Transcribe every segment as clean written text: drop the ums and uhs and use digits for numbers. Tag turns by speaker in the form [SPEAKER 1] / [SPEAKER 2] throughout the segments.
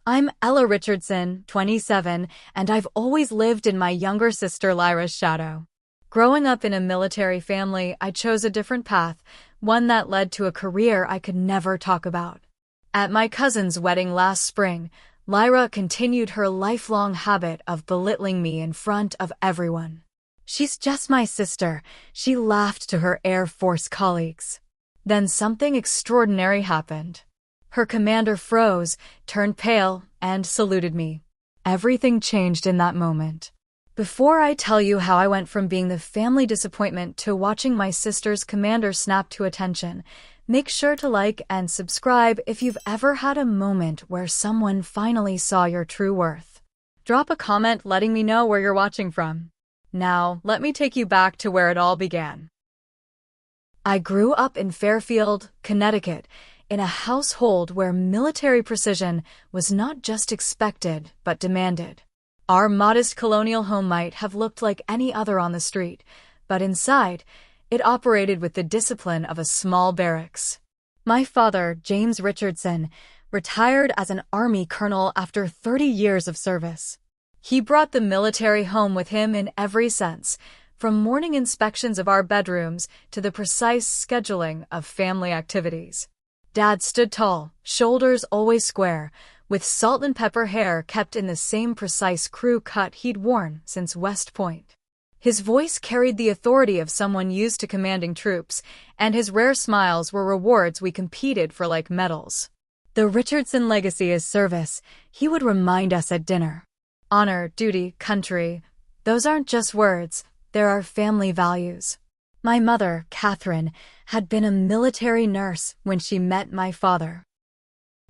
[SPEAKER 1] I'm Ella Richardson, 27, and I've always lived in my younger sister Lyra's shadow. Growing up in a military family, I chose a different path, one that led to a career I could never talk about. At my cousin's wedding last spring, Lyra continued her lifelong habit of belittling me in front of everyone. "She's just my sister," she laughed to her Air Force colleagues. Then something extraordinary happened. Her commander froze, turned pale, and saluted me. Everything changed in that moment. Before I tell you how I went from being the family disappointment to watching my sister's commander snap to attention, make sure to like and subscribe if you've ever had a moment where someone finally saw your true worth. Drop a comment letting me know where you're watching from. Now, let me take you back to where it all began. I grew up in Fairfield, Connecticut, in a household where military precision was not just expected but demanded. Our modest colonial home might have looked like any other on the street, but inside, it operated with the discipline of a small barracks. My father, James Richardson, retired as an Army colonel after 30 years of service. He brought the military home with him in every sense, from morning inspections of our bedrooms to the precise scheduling of family activities. Dad stood tall, shoulders always square, with salt and pepper hair kept in the same precise crew cut he'd worn since West Point. His voice carried the authority of someone used to commanding troops, and his rare smiles were rewards we competed for like medals. The Richardson legacy is service, he would remind us at dinner. Honor, duty, country, those aren't just words, they're our family values. My mother, Catherine, had been a military nurse when she met my father.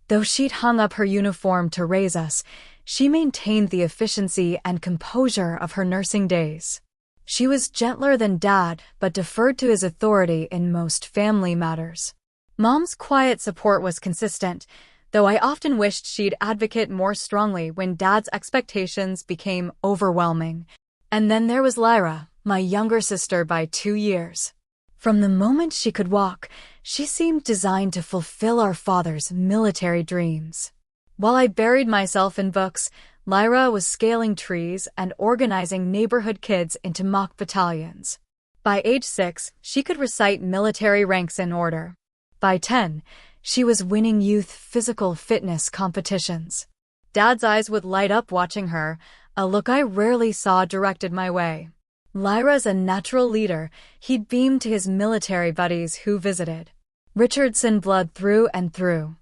[SPEAKER 1] Though she'd hung up her uniform to raise us, she maintained the efficiency and composure of her nursing days. She was gentler than Dad, but deferred to his authority in most family matters. Mom's quiet support was consistent, though I often wished she'd advocate more strongly when Dad's expectations became overwhelming. And then there was Lyra, my younger sister by 2 years. From the moment she could walk, she seemed designed to fulfill our father's military dreams. While I buried myself in books, Lyra was scaling trees and organizing neighborhood kids into mock battalions. By age 6, she could recite military ranks in order. By 10, she was winning youth physical fitness competitions. Dad's eyes would light up watching her, a look I rarely saw directed my way. Lyra's a natural leader, he'd beamed to his military buddies who visited. Richardson blood through and through.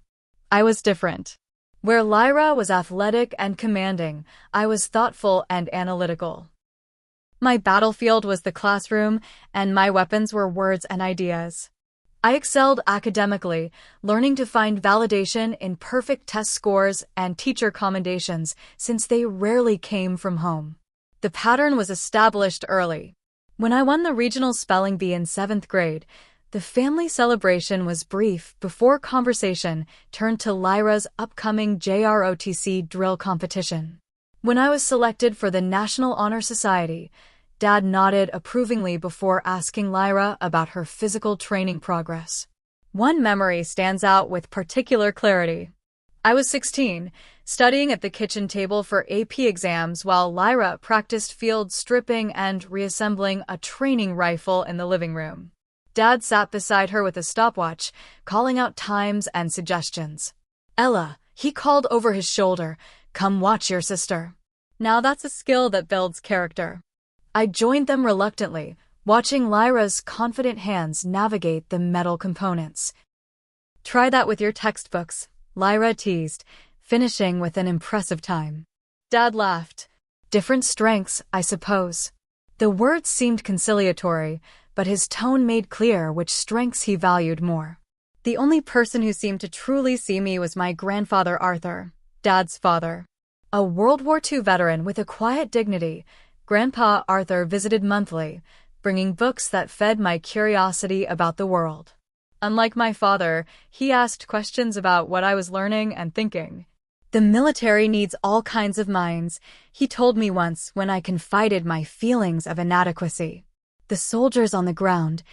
[SPEAKER 1] I was different. Where Lyra was athletic and commanding, I was thoughtful and analytical. My battlefield was the classroom, and my weapons were words and ideas. I excelled academically, learning to find validation in perfect test scores and teacher commendations, since they rarely came from home. The pattern was established early. When I won the regional spelling bee in 7th grade, the family celebration was brief before conversation turned to Lyra's upcoming JROTC drill competition. When I was selected for the National Honor Society, Dad nodded approvingly before asking Lyra about her physical training progress. One memory stands out with particular clarity. I was 16, studying at the kitchen table for AP exams while Lyra practiced field stripping and reassembling a training rifle in the living room. Dad sat beside her with a stopwatch, calling out times and suggestions. "Ella," he called over his shoulder, "come watch your sister." Now that's a skill that builds character. I joined them reluctantly, watching Lyra's confident hands navigate the metal components. "Try that with your textbooks," Lyra teased, finishing with an impressive time. Dad laughed. "Different strengths, I suppose." The words seemed conciliatory, but his tone made clear which strengths he valued more. The only person who seemed to truly see me was my grandfather Arthur, Dad's father. A World War II veteran with a quiet dignity, Grandpa Arthur visited monthly, bringing books that fed my curiosity about the world. Unlike my father, he asked questions about what I was learning and thinking. "The military needs all kinds of minds," he told me once when I confided my feelings of inadequacy. "The soldiers on the ground,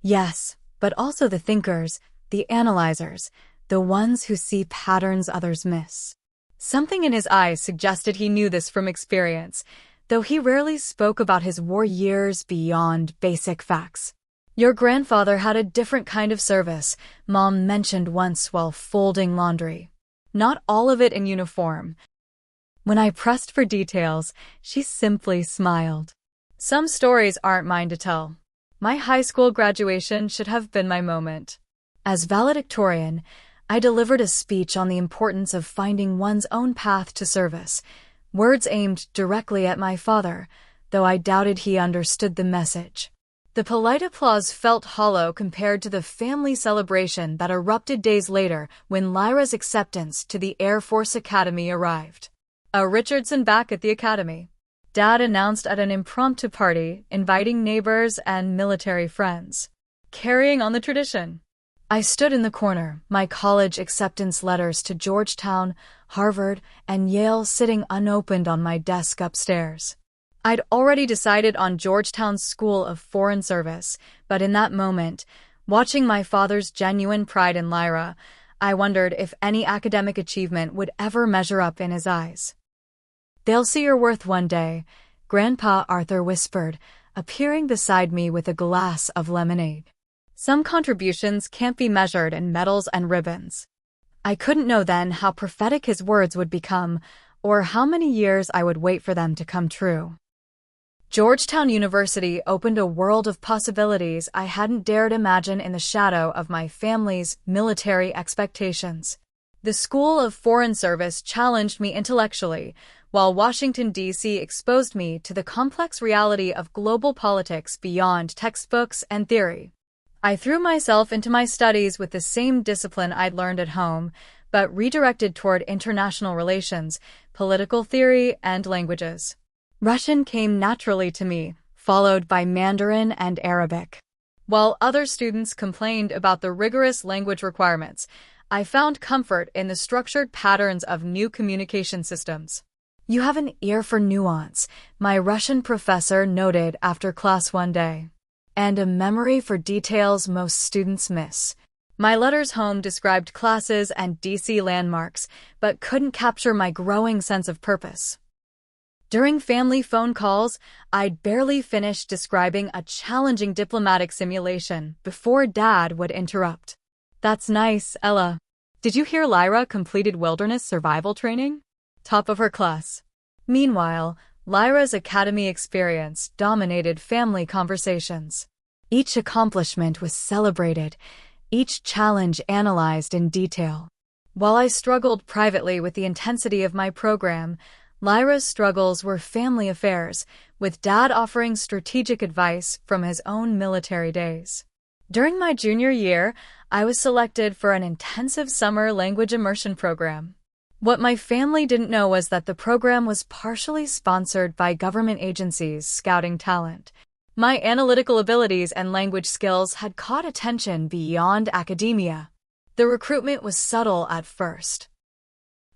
[SPEAKER 1] yes, but also the thinkers, the analyzers, the ones who see patterns others miss." Something in his eyes suggested he knew this from experience, though he rarely spoke about his war years beyond basic facts. "Your grandfather had a different kind of service," Mom mentioned once while folding laundry. "Not all of it in uniform." When I pressed for details, she simply smiled. "Some stories aren't mine to tell. My high school graduation should have been my moment." As valedictorian, I delivered a speech on the importance of finding one's own path to service, words aimed directly at my father, though I doubted he understood the message. The polite applause felt hollow compared to the family celebration that erupted days later when Lyra's acceptance to the Air Force Academy arrived. "A Richardson back at the academy," Dad announced at an impromptu party, inviting neighbors and military friends. "Carrying on the tradition." I stood in the corner, my college acceptance letters to Georgetown, Harvard, and Yale sitting unopened on my desk upstairs. I'd already decided on Georgetown's School of Foreign Service, but in that moment, watching my father's genuine pride in Lyra, I wondered if any academic achievement would ever measure up in his eyes. "They'll see your worth one day," Grandpa Arthur whispered, appearing beside me with a glass of lemonade. "Some contributions can't be measured in medals and ribbons." I couldn't know then how prophetic his words would become, or how many years I would wait for them to come true. Georgetown University opened a world of possibilities I hadn't dared imagine in the shadow of my family's military expectations. The School of Foreign Service challenged me intellectually, while Washington, D.C. exposed me to the complex reality of global politics beyond textbooks and theory. I threw myself into my studies with the same discipline I'd learned at home, but redirected toward international relations, political theory, and languages. Russian came naturally to me, followed by Mandarin and Arabic. While other students complained about the rigorous language requirements, I found comfort in the structured patterns of new communication systems. "You have an ear for nuance," my Russian professor noted after class one day. "And a memory for details most students miss." My letters home described classes and DC landmarks, but couldn't capture my growing sense of purpose. During family phone calls, I'd barely finished describing a challenging diplomatic simulation before Dad would interrupt. "That's nice, Ella. Did you hear Lyra completed wilderness survival training? Top of her class." Meanwhile, Lyra's academy experience dominated family conversations. Each accomplishment was celebrated, each challenge analyzed in detail. While I struggled privately with the intensity of my program, Lyra's struggles were family affairs, with Dad offering strategic advice from his own military days. During my junior year, I was selected for an intensive summer language immersion program. What my family didn't know was that the program was partially sponsored by government agencies scouting talent. My analytical abilities and language skills had caught attention beyond academia. The recruitment was subtle at first.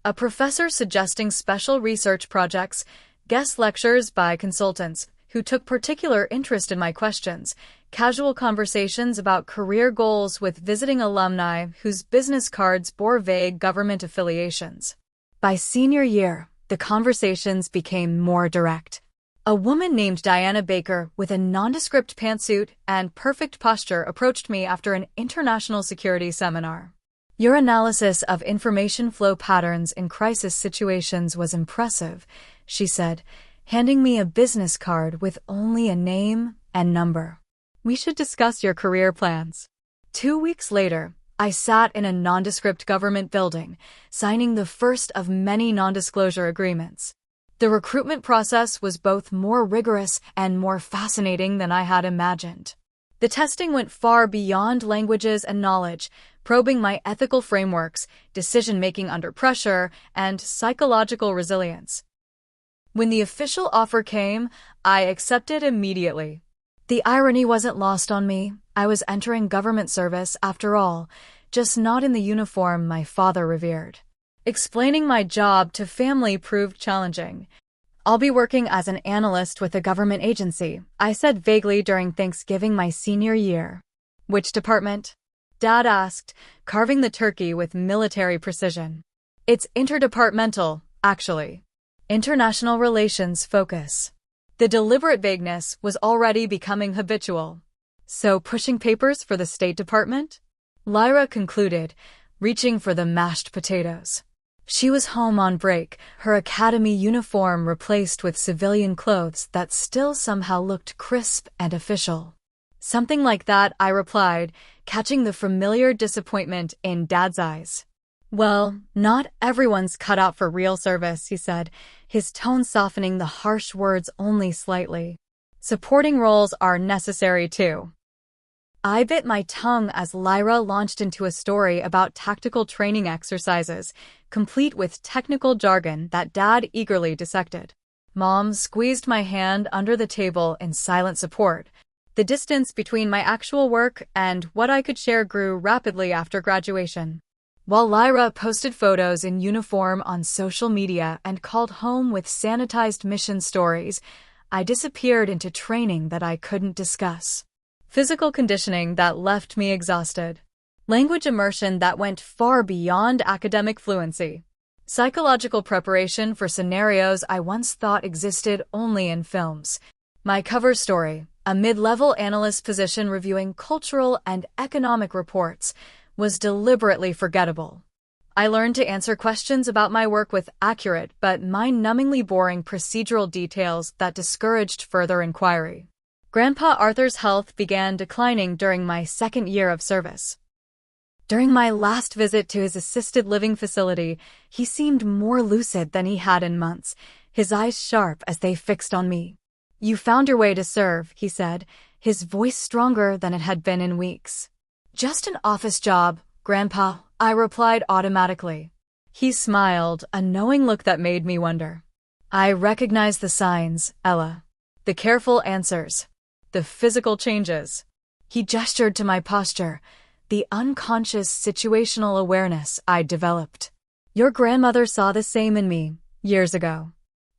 [SPEAKER 1] A professor suggesting special research projects, guest lectures by consultants who took particular interest in my questions, casual conversations about career goals with visiting alumni whose business cards bore vague government affiliations. By senior year, the conversations became more direct. A woman named Diana Baker with a nondescript pantsuit and perfect posture approached me after an international security seminar. "Your analysis of information flow patterns in crisis situations was impressive," she said, handing me a business card with only a name and number. "We should discuss your career plans." 2 weeks later, I sat in a nondescript government building, signing the first of many non-disclosure agreements. The recruitment process was both more rigorous and more fascinating than I had imagined. The testing went far beyond languages and knowledge, probing my ethical frameworks, decision-making under pressure, and psychological resilience. When the official offer came, I accepted immediately. The irony wasn't lost on me. I was entering government service after all, just not in the uniform my father revered. Explaining my job to family proved challenging. "I'll be working as an analyst with a government agency," I said vaguely during Thanksgiving my senior year. "Which department?" Dad asked, carving the turkey with military precision. It's interdepartmental, actually. International relations focus. The deliberate vagueness was already becoming habitual. So pushing papers for the State Department? Lyra concluded, reaching for the mashed potatoes. She was home on break, her academy uniform replaced with civilian clothes that still somehow looked crisp and official. Something like that, I replied, catching the familiar disappointment in Dad's eyes. Well, not everyone's cut out for real service, he said, his tone softening the harsh words only slightly. Supporting roles are necessary too. I bit my tongue as Lyra launched into a story about tactical training exercises, complete with technical jargon that Dad eagerly dissected. Mom squeezed my hand under the table in silent support. The distance between my actual work and what I could share grew rapidly after graduation. While Lyra posted photos in uniform on social media and called home with sanitized mission stories, I disappeared into training that I couldn't discuss. Physical conditioning that left me exhausted. Language immersion that went far beyond academic fluency. Psychological preparation for scenarios I once thought existed only in films. My cover story, a mid-level analyst position reviewing cultural and economic reports, was deliberately forgettable. I learned to answer questions about my work with accurate but mind-numbingly boring procedural details that discouraged further inquiry. Grandpa Arthur's health began declining during my second year of service. During my last visit to his assisted living facility, he seemed more lucid than he had in months, his eyes sharp as they fixed on me. "You found your way to serve," he said, his voice stronger than it had been in weeks. "Just an office job, Grandpa," I replied automatically. He smiled, a knowing look that made me wonder. "I recognize the signs, Ella. The careful answers. The physical changes." He gestured to my posture, the unconscious situational awareness I'd developed. "Your grandmother saw the same in me, years ago."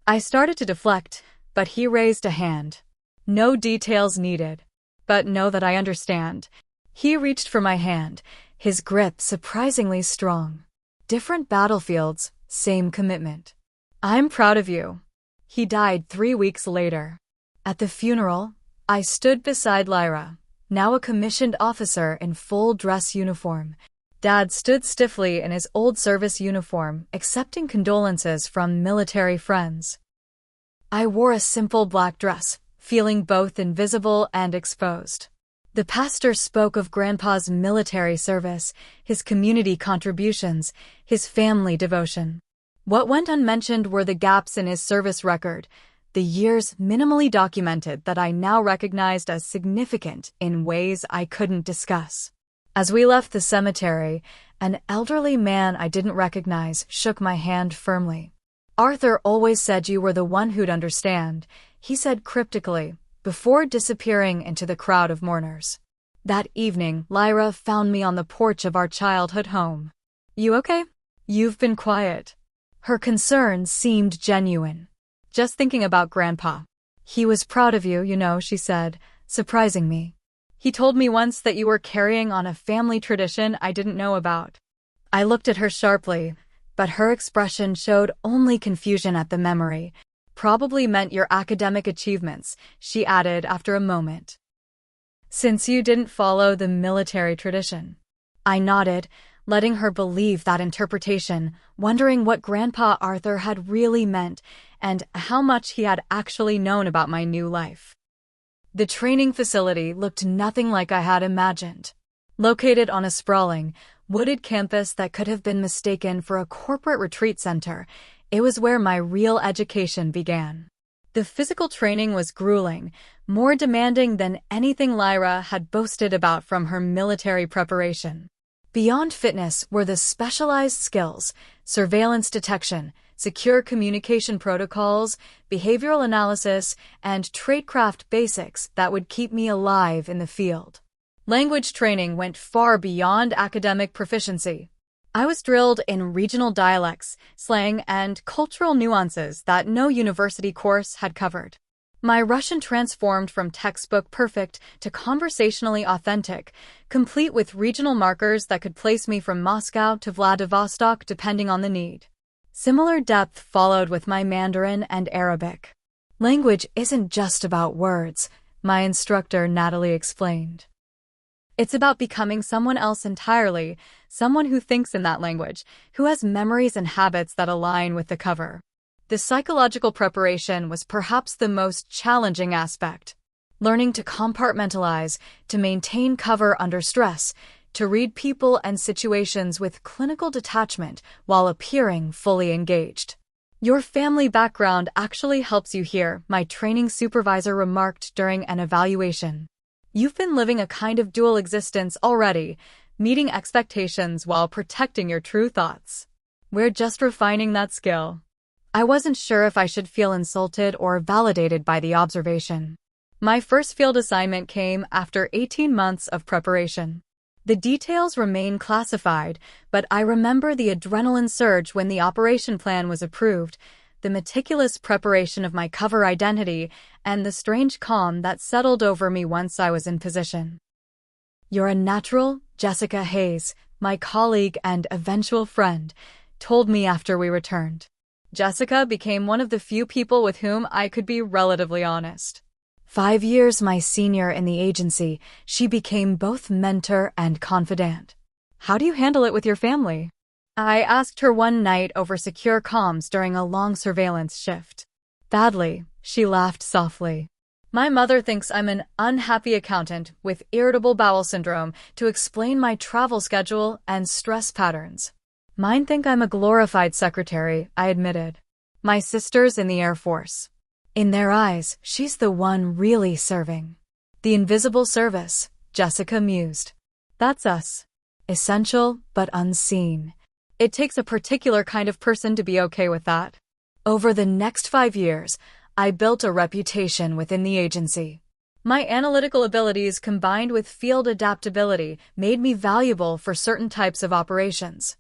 [SPEAKER 1] I started to deflect, but he raised a hand. "No details needed. But know that I understand." He reached for my hand, his grip surprisingly strong. "Different battlefields, same commitment. I'm proud of you." He died 3 weeks later. At the funeral, I stood beside Lyra, now a commissioned officer in full dress uniform. Dad stood stiffly in his old service uniform, accepting condolences from military friends. I wore a simple black dress, feeling both invisible and exposed. The pastor spoke of Grandpa's military service, his community contributions, his family devotion. What went unmentioned were the gaps in his service record, the years minimally documented that I now recognized as significant in ways I couldn't discuss. As we left the cemetery, an elderly man I didn't recognize shook my hand firmly. "Arthur always said you were the one who'd understand," he said cryptically, before disappearing into the crowd of mourners. That evening, Lyra found me on the porch of our childhood home. "You okay? You've been quiet." Her concern seemed genuine. "Just thinking about Grandpa. He was proud of you, she said, surprising me. He told me once that you were carrying on a family tradition I didn't know about." I looked at her sharply, but her expression showed only confusion at the memory. "Probably meant your academic achievements," she added after a moment. "Since you didn't follow the military tradition." I nodded, letting her believe that interpretation, wondering what Grandpa Arthur had really meant and how much he had actually known about my new life. The training facility looked nothing like I had imagined. Located on a sprawling, wooded campus that could have been mistaken for a corporate retreat center, it was where my real education began. The physical training was grueling, more demanding than anything Lyra had boasted about from her military preparation. Beyond fitness were the specialized skills, surveillance detection, secure communication protocols, behavioral analysis, and tradecraft basics that would keep me alive in the field. Language training went far beyond academic proficiency. I was drilled in regional dialects, slang, and cultural nuances that no university course had covered. My Russian transformed from textbook perfect to conversationally authentic, complete with regional markers that could place me from Moscow to Vladivostok depending on the need. Similar depth followed with my Mandarin and Arabic. Language isn't just about words, my instructor Natalie explained. It's about becoming someone else entirely, someone who thinks in that language, who has memories and habits that align with the cover. The psychological preparation was perhaps the most challenging aspect. Learning to compartmentalize, to maintain cover under stress, to read people and situations with clinical detachment while appearing fully engaged. Your family background actually helps you here, my training supervisor remarked during an evaluation. You've been living a kind of dual existence already, meeting expectations while protecting your true thoughts. We're just refining that skill. I wasn't sure if I should feel insulted or validated by the observation. My first field assignment came after 18 months of preparation. The details remain classified, but I remember the adrenaline surge when the operation plan was approved, the meticulous preparation of my cover identity, and the strange calm that settled over me once I was in position. "You're a natural," Jessica Hayes, my colleague and eventual friend, told me after we returned. Jessica became one of the few people with whom I could be relatively honest. 5 years my senior in the agency, she became both mentor and confidant. "How do you handle it with your family?" I asked her one night over secure comms during a long surveillance shift. "Badly," she laughed softly. "My mother thinks I'm an unhappy accountant with irritable bowel syndrome to explain my travel schedule and stress patterns. Mine think I'm a glorified secretary," I admitted. "My sister's in the Air Force. In their eyes, she's the one really serving. The invisible service," Jessica mused. "That's us. Essential, but unseen. It takes a particular kind of person to be okay with that." Over the next 5 years, I built a reputation within the agency. My analytical abilities combined with field adaptability made me valuable for certain types of operations.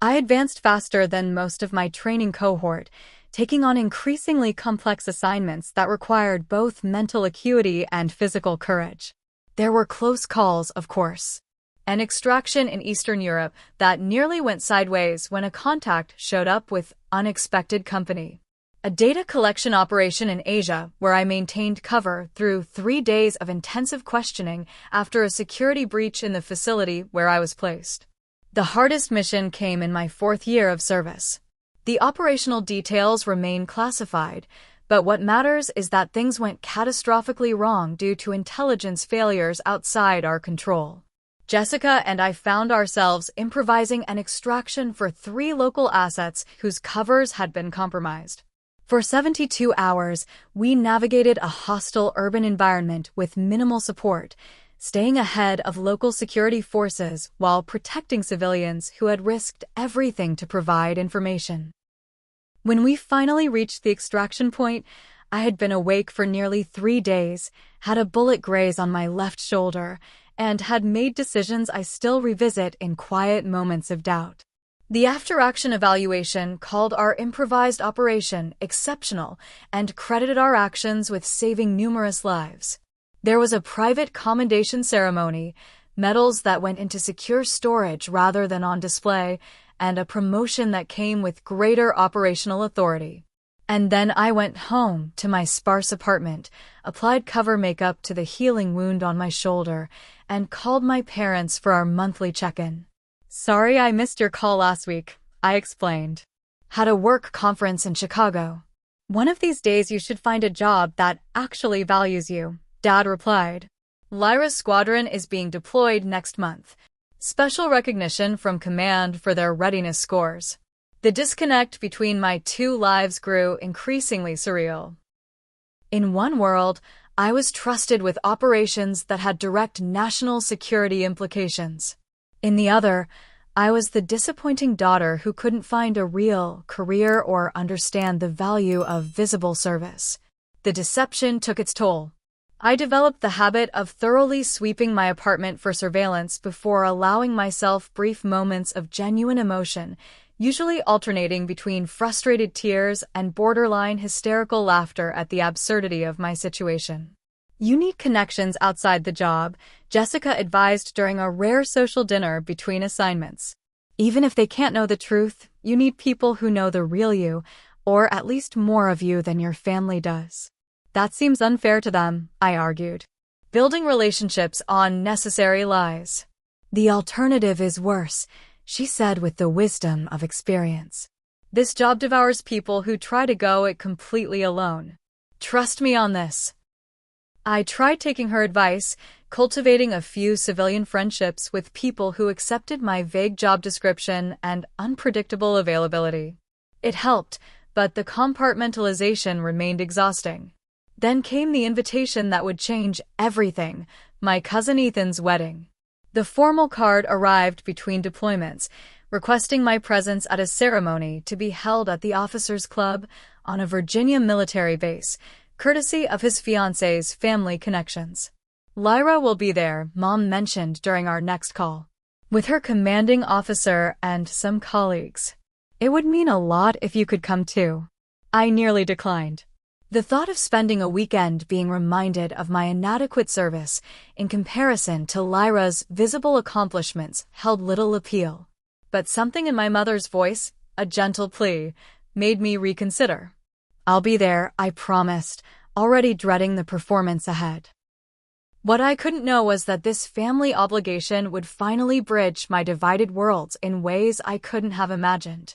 [SPEAKER 1] I advanced faster than most of my training cohort, taking on increasingly complex assignments that required both mental acuity and physical courage. There were close calls, of course. An extraction in Eastern Europe that nearly went sideways when a contact showed up with unexpected company. A data collection operation in Asia where I maintained cover through 3 days of intensive questioning after a security breach in the facility where I was placed. The hardest mission came in my 4th year of service. The operational details remain classified, but what matters is that things went catastrophically wrong due to intelligence failures outside our control. Jessica and I found ourselves improvising an extraction for 3 local assets whose covers had been compromised. For 72 hours, we navigated a hostile urban environment with minimal support, staying ahead of local security forces while protecting civilians who had risked everything to provide information. When we finally reached the extraction point, I had been awake for nearly 3 days, had a bullet graze on my left shoulder, and had made decisions I still revisit in quiet moments of doubt. The after-action evaluation called our improvised operation exceptional and credited our actions with saving numerous lives. There was a private commendation ceremony, medals that went into secure storage rather than on display, and a promotion that came with greater operational authority. And then I went home to my sparse apartment, applied cover makeup to the healing wound on my shoulder, and called my parents for our monthly check-in. "Sorry I missed your call last week," I explained. "Had a work conference in Chicago." "One of these days you should find a job that actually values you," Dad replied. "Lyra's squadron is being deployed next month. Special recognition from command for their readiness scores." The disconnect between my 2 lives grew increasingly surreal. In one world, I was trusted with operations that had direct national security implications. In the other, I was the disappointing daughter who couldn't find a real career or understand the value of visible service. The deception took its toll. I developed the habit of thoroughly sweeping my apartment for surveillance before allowing myself brief moments of genuine emotion, usually alternating between frustrated tears and borderline hysterical laughter at the absurdity of my situation. You need connections outside the job, Jessica advised during a rare social dinner between assignments. Even if they can't know the truth, you need people who know the real you, or at least more of you than your family does. That seems unfair to them, I argued. Building relationships on necessary lies. The alternative is worse, she said with the wisdom of experience. This job devours people who try to go it completely alone. Trust me on this. I tried taking her advice, cultivating a few civilian friendships with people who accepted my vague job description and unpredictable availability. It helped, but the compartmentalization remained exhausting. Then came the invitation that would change everything, my cousin Ethan's wedding. The formal card arrived between deployments, requesting my presence at a ceremony to be held at the Officers Club on a Virginia military base, courtesy of his fiancé's family connections. Lyra will be there, Mom mentioned during our next call. With her commanding officer and some colleagues. It would mean a lot if you could come too. I nearly declined. The thought of spending a weekend being reminded of my inadequate service in comparison to Lyra's visible accomplishments held little appeal. But something in my mother's voice, a gentle plea, made me reconsider. I'll be there, I promised, already dreading the performance ahead. What I couldn't know was that this family obligation would finally bridge my divided worlds in ways I couldn't have imagined.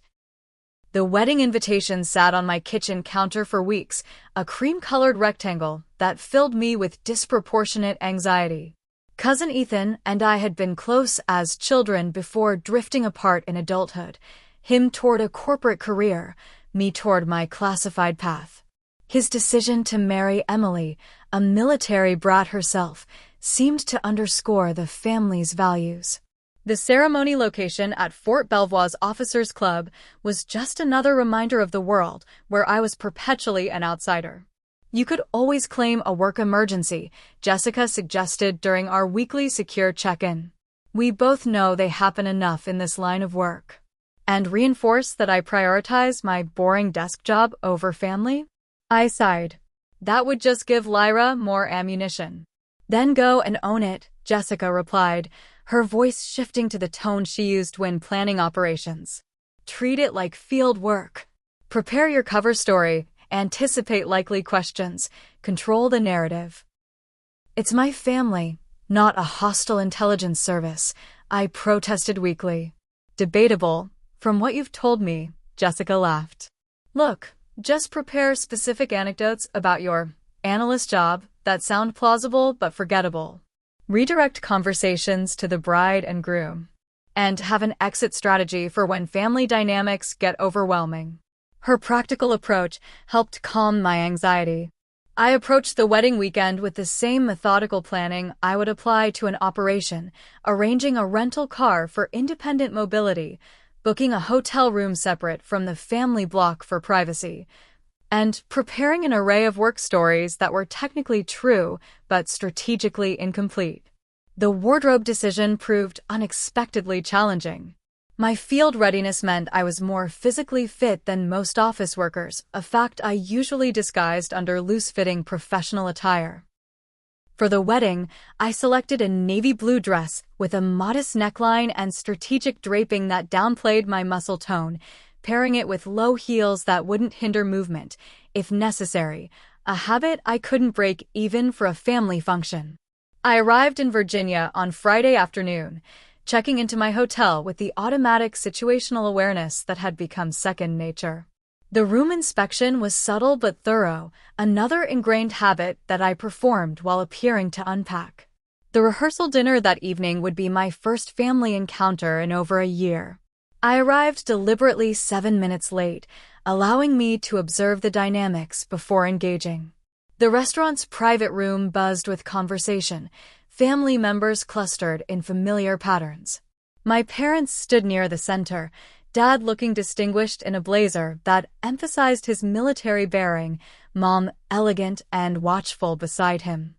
[SPEAKER 1] The wedding invitation sat on my kitchen counter for weeks, a cream-colored rectangle that filled me with disproportionate anxiety. Cousin Ethan and I had been close as children before drifting apart in adulthood, him toward a corporate career, me toward my classified path. His decision to marry Emily, a military brat herself, seemed to underscore the family's values. The ceremony location at Fort Belvoir's Officers Club was just another reminder of the world where I was perpetually an outsider. You could always claim a work emergency, Jessica suggested during our weekly secure check-in. We both know they happen enough in this line of work. And reinforce that I prioritize my boring desk job over family? I sighed. That would just give Lyra more ammunition. Then go and own it, Jessica replied, her voice shifting to the tone she used when planning operations. Treat it like field work. Prepare your cover story, anticipate likely questions, control the narrative. It's my family, not a hostile intelligence service, I protested weakly. Debatable, from what you've told me, Jessica laughed. Look, just prepare specific anecdotes about your analyst job that sound plausible but forgettable. Redirect conversations to the bride and groom. And have an exit strategy for when family dynamics get overwhelming. Her practical approach helped calm my anxiety. I approached the wedding weekend with the same methodical planning I would apply to an operation, arranging a rental car for independent mobility, booking a hotel room separate from the family block for privacy, and preparing an array of work stories that were technically true but strategically incomplete. The wardrobe decision proved unexpectedly challenging. My field readiness meant I was more physically fit than most office workers, a fact I usually disguised under loose-fitting professional attire. For the wedding, I selected a navy blue dress with a modest neckline and strategic draping that downplayed my muscle tone, pairing it with low heels that wouldn't hinder movement, if necessary, a habit I couldn't break even for a family function. I arrived in Virginia on Friday afternoon, checking into my hotel with the automatic situational awareness that had become second nature. The room inspection was subtle but thorough, another ingrained habit that I performed while appearing to unpack. The rehearsal dinner that evening would be my first family encounter in over a year. I arrived deliberately 7 minutes late, allowing me to observe the dynamics before engaging. The restaurant's private room buzzed with conversation, family members clustered in familiar patterns. My parents stood near the center, Dad looking distinguished in a blazer that emphasized his military bearing, Mom elegant and watchful beside him.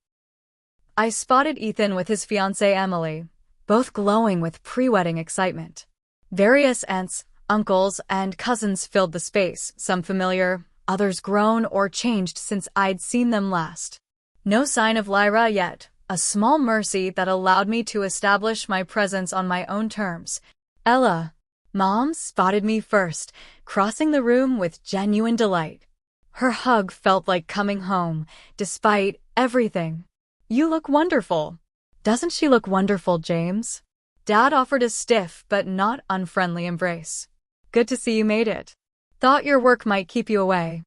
[SPEAKER 1] I spotted Ethan with his fiancée Emily, both glowing with pre-wedding excitement. Various aunts, Uncles and cousins filled the space, some familiar, others grown or changed since I'd seen them last. No sign of Lyra yet, a small mercy that allowed me to establish my presence on my own terms. Ella, Mom spotted me first, crossing the room with genuine delight. Her hug felt like coming home, despite everything. You look wonderful. Doesn't she look wonderful, James? Dad offered a stiff but not unfriendly embrace. Good to see you made it. Thought your work might keep you away.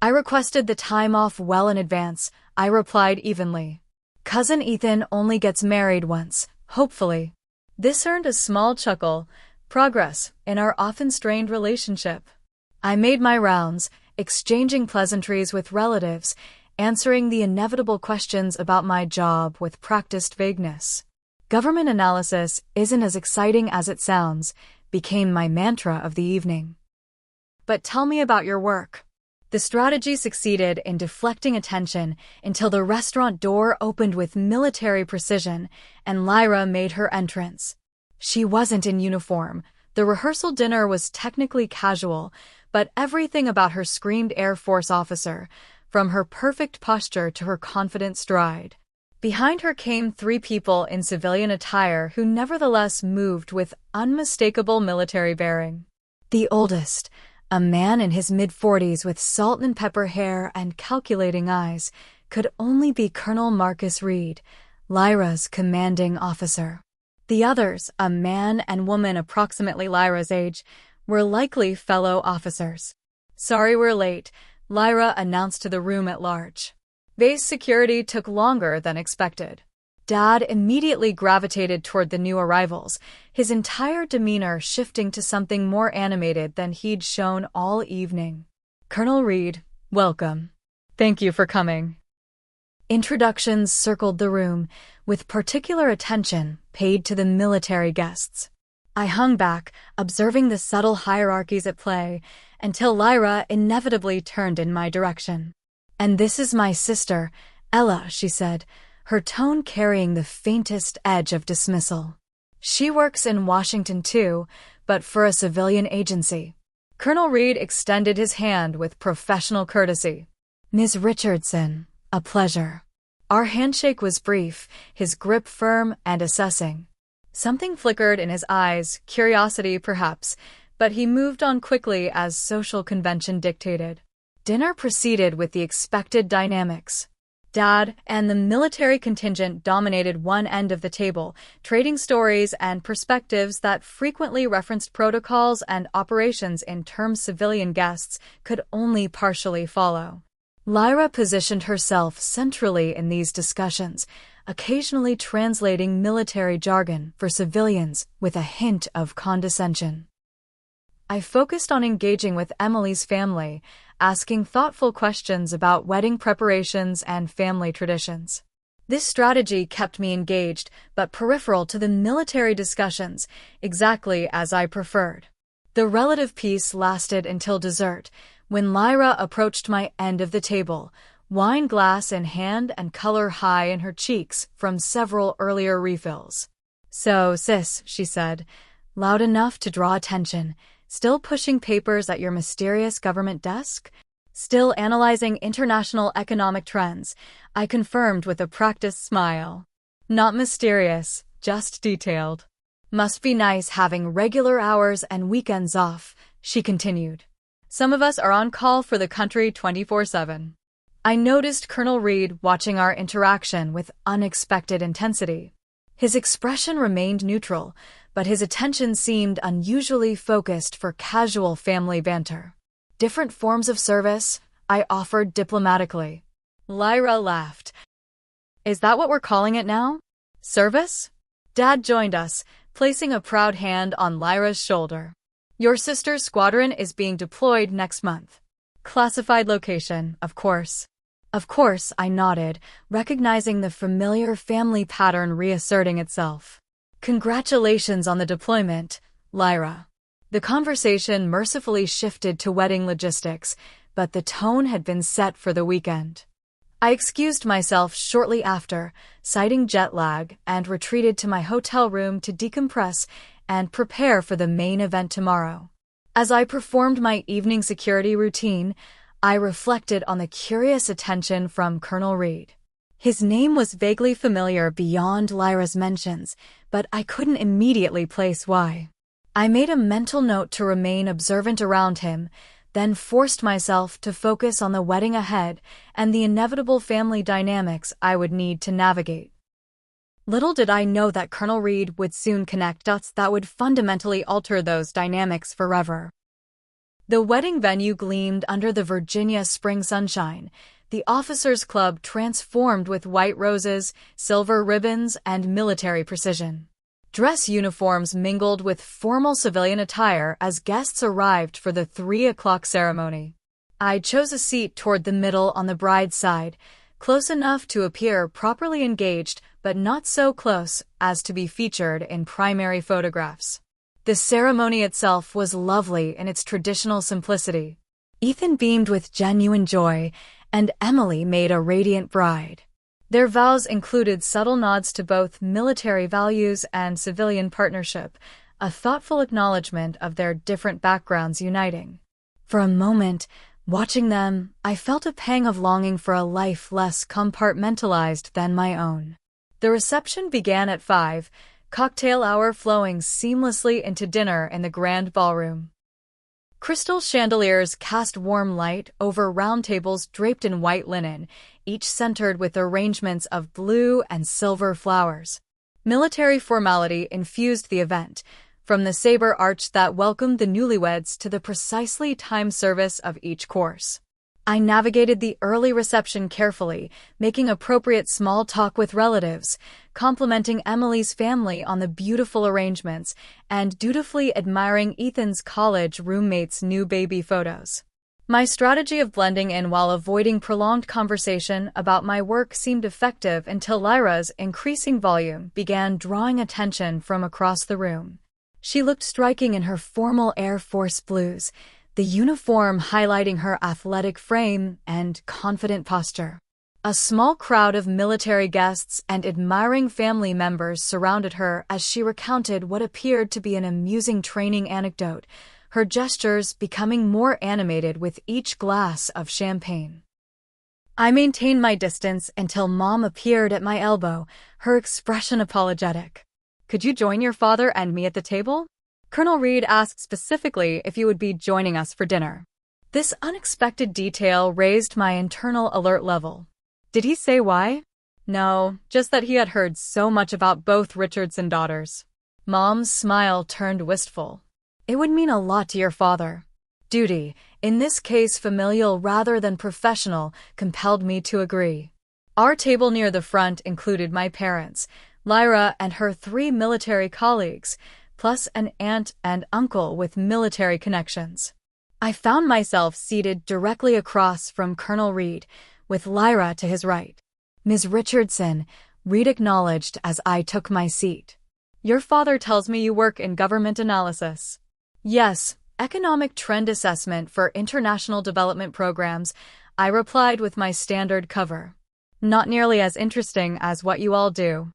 [SPEAKER 1] I requested the time off well in advance, I replied evenly. Cousin Ethan only gets married once, hopefully. This earned a small chuckle, progress in our often strained relationship. I made my rounds, exchanging pleasantries with relatives, answering the inevitable questions about my job with practiced vagueness. Government analysis isn't as exciting as it sounds, became my mantra of the evening. But tell me about your work. The strategy succeeded in deflecting attention until the restaurant door opened with military precision and Lyra made her entrance. She wasn't in uniform. The rehearsal dinner was technically casual, but everything about her screamed Air Force officer, from her perfect posture to her confident stride. Behind her came 3 people in civilian attire who nevertheless moved with unmistakable military bearing. The oldest, a man in his mid-40s with salt and pepper hair and calculating eyes, could only be Colonel Marcus Reed, Lyra's commanding officer. The others, a man and woman approximately Lyra's age, were likely fellow officers. Sorry we're late, Lyra announced to the room at large. Base security took longer than expected. Dad immediately gravitated toward the new arrivals, his entire demeanor shifting to something more animated than he'd shown all evening. Colonel Reed, welcome. Thank you for coming. Introductions circled the room, with particular attention paid to the military guests. I hung back, observing the subtle hierarchies at play, until Lyra inevitably turned in my direction. And this is my sister, Ella, she said, her tone carrying the faintest edge of dismissal. She works in Washington too, but for a civilian agency. Colonel Reed extended his hand with professional courtesy. Ms. Richardson, a pleasure. Our handshake was brief, his grip firm and assessing. Something flickered in his eyes, curiosity perhaps, but he moved on quickly as social convention dictated. Dinner proceeded with the expected dynamics. Dad and the military contingent dominated one end of the table, trading stories and perspectives that frequently referenced protocols and operations in terms civilian guests could only partially follow. Lyra positioned herself centrally in these discussions, occasionally translating military jargon for civilians with a hint of condescension. I focused on engaging with Emily's family, asking thoughtful questions about wedding preparations and family traditions. This strategy kept me engaged, but peripheral to the military discussions, exactly as I preferred. The relative peace lasted until dessert, when Lyra approached my end of the table, wine glass in hand and color high in her cheeks from several earlier refills. So, sis, she said, loud enough to draw attention, still pushing papers at your mysterious government desk? Still analyzing international economic trends, I confirmed with a practiced smile. Not mysterious, just detailed. Must be nice having regular hours and weekends off, she continued. Some of us are on call for the country 24/7. I noticed Colonel Reed watching our interaction with unexpected intensity. His expression remained neutral, but his attention seemed unusually focused for casual family banter. Different forms of service, I offered diplomatically. Lyra laughed. Is that what we're calling it now? Service? Dad joined us, placing a proud hand on Lyra's shoulder. Your sister's squadron is being deployed next month. Classified location, of course. Of course, I nodded, recognizing the familiar family pattern reasserting itself. Congratulations on the deployment, Lyra. The conversation mercifully shifted to wedding logistics, but the tone had been set for the weekend. I excused myself shortly after, citing jet lag, and retreated to my hotel room to decompress and prepare for the main event tomorrow. As I performed my evening security routine, I reflected on the curious attention from Colonel Reed. His name was vaguely familiar beyond Lyra's mentions, but I couldn't immediately place why. I made a mental note to remain observant around him, then forced myself to focus on the wedding ahead and the inevitable family dynamics I would need to navigate. Little did I know that Colonel Reed would soon connect dots that would fundamentally alter those dynamics forever. The wedding venue gleamed under the Virginia spring sunshine, the officers' club transformed with white roses, silver ribbons, and military precision. Dress uniforms mingled with formal civilian attire as guests arrived for the 3 o'clock ceremony. I chose a seat toward the middle on the bride's side, close enough to appear properly engaged, but not so close as to be featured in primary photographs. The ceremony itself was lovely in its traditional simplicity. Ethan beamed with genuine joy, and Emily made a radiant bride. Their vows included subtle nods to both military values and civilian partnership, a thoughtful acknowledgement of their different backgrounds uniting. For a moment, watching them, I felt a pang of longing for a life less compartmentalized than my own. The reception began at 5, cocktail hour flowing seamlessly into dinner in the grand ballroom. Crystal chandeliers cast warm light over round tables draped in white linen, each centered with arrangements of blue and silver flowers. Military formality infused the event, from the saber arch that welcomed the newlyweds to the precisely timed service of each course. I navigated the early reception carefully, making appropriate small talk with relatives, complimenting Emily's family on the beautiful arrangements, and dutifully admiring Ethan's college roommate's new baby photos. My strategy of blending in while avoiding prolonged conversation about my work seemed effective until Lyra's increasing volume began drawing attention from across the room. She looked striking in her formal Air Force blues, the uniform highlighting her athletic frame and confident posture. A small crowd of military guests and admiring family members surrounded her as she recounted what appeared to be an amusing training anecdote, her gestures becoming more animated with each glass of champagne. I maintained my distance until Mom appeared at my elbow, her expression apologetic. "Could you join your father and me at the table? Colonel Reed asked specifically if you would be joining us for dinner." This unexpected detail raised my internal alert level. Did he say why? No, just that he had heard so much about both Richardson daughters. Mom's smile turned wistful. "It would mean a lot to your father." Duty, in this case familial rather than professional, compelled me to agree. Our table near the front included my parents, Lyra and her 3 military colleagues, plus an aunt and uncle with military connections. I found myself seated directly across from Colonel Reed, with Lyra to his right. "Ms. Richardson," Reed acknowledged as I took my seat. "Your father tells me you work in government analysis." "Yes, economic trend assessment for international development programs," I replied with my standard cover. "Not nearly as interesting as what you all do."